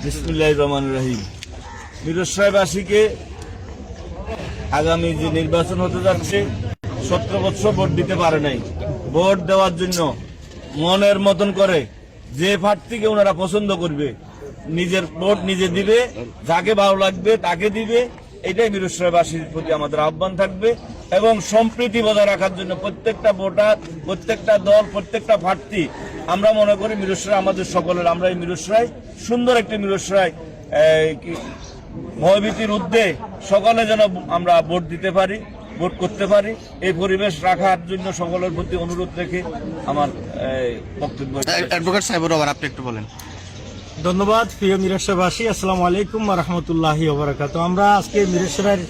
বিসমিল্লাহির রহমানির রহিম। মিরসরাইবাসীকে আগামী যে নির্বাচন হতে যাচ্ছে, 17 বছর ভোট দিতে পারে নাই। ভোট দেওয়ার জন্য মনের মতন করে যে প্রার্থীকে ওনারা পছন্দ করবে, নিজের ভোট নিজে দিবে, যাকে ভালো লাগবে তাকে দিবে। এটাই মিরসরাইবাসীর প্রতি আমাদের আহ্বান থাকবে। এবং সম্প্রীতি বজায় রাখার জন্য প্রত্যেকটা ভোটার, প্রত্যেকটা দল, প্রত্যেকটা প্রার্থী, আমরা মনে করি মিরসরাই আমাদের সকলের। আমরা এই মিরসরাই সুন্দর একটি মিরসরাই ভয়ভীতির ঊর্ধ্বে সকলে যেন আমরা ভোট দিতে পারি, ভোট করতে পারি, এই পরিবেশ রাখার জন্য সকলের প্রতি অনুরোধ রেখে আমার বক্তব্য। অ্যাডভোকেট সাহেবুর রহমান, আপনি একটু বলেন। ধন্যবাদ। প্রিয় মিরসরাইবাসী, আসসালামু আলাইকুম ওয়া রাহমাতুল্লাহি ওয়া বারাকাতুহু। আমরা আজকে মিরসরাইয়ের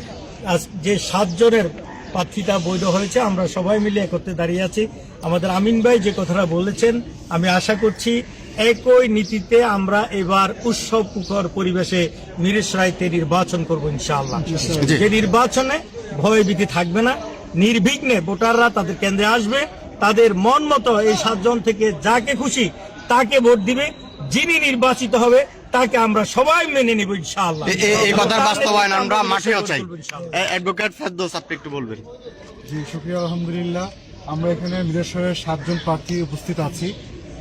যে 7 জনের প্রার্থীতা বৈধ হয়েছে, আমরা সবাই মিলে একত্রে দাঁড়িয়ে আছি। আমাদের আমিন ভাই যে কথাটা বলেছেন, আমি আশা করছি একই নীতিতে আমরা এবার উৎসব মুখর পরিবেশে মিরসরাইতে নির্বাচন করব ইনশাআল্লাহ। যে নির্বাচনে ভয়ভীতি থাকবে না, নির্বিঘ্নে ভোটাররা তাদের কেন্দ্রে আসবে, তাদের মন মতো এই 7 জন থেকে যাকে খুশি তাকে ভোট দিবে। যিনি নির্বাচিত হবে তাকে আমরা সবাই মেনে নেব ইনশাআল্লাহ। এই কথার বাস্তবায়ন আমরা মাঠেও চাই। অ্যাডভোকেট ফেরদৌস, আপনি একটু বলবেন। জি, শুকরিয়া, আলহামদুলিল্লাহ। আমরা এখানে মিরসরাইয়ের 7 জন প্রার্থী উপস্থিত আছি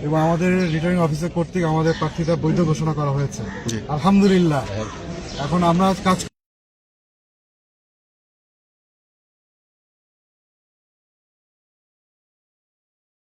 এবং আমাদের রিটার্নিং অফিসার কর্তৃক আমাদের প্রার্থীতা বৈধ ঘোষণা করা হয়েছে, আলহামদুলিল্লাহ। এখন আমরা কাজ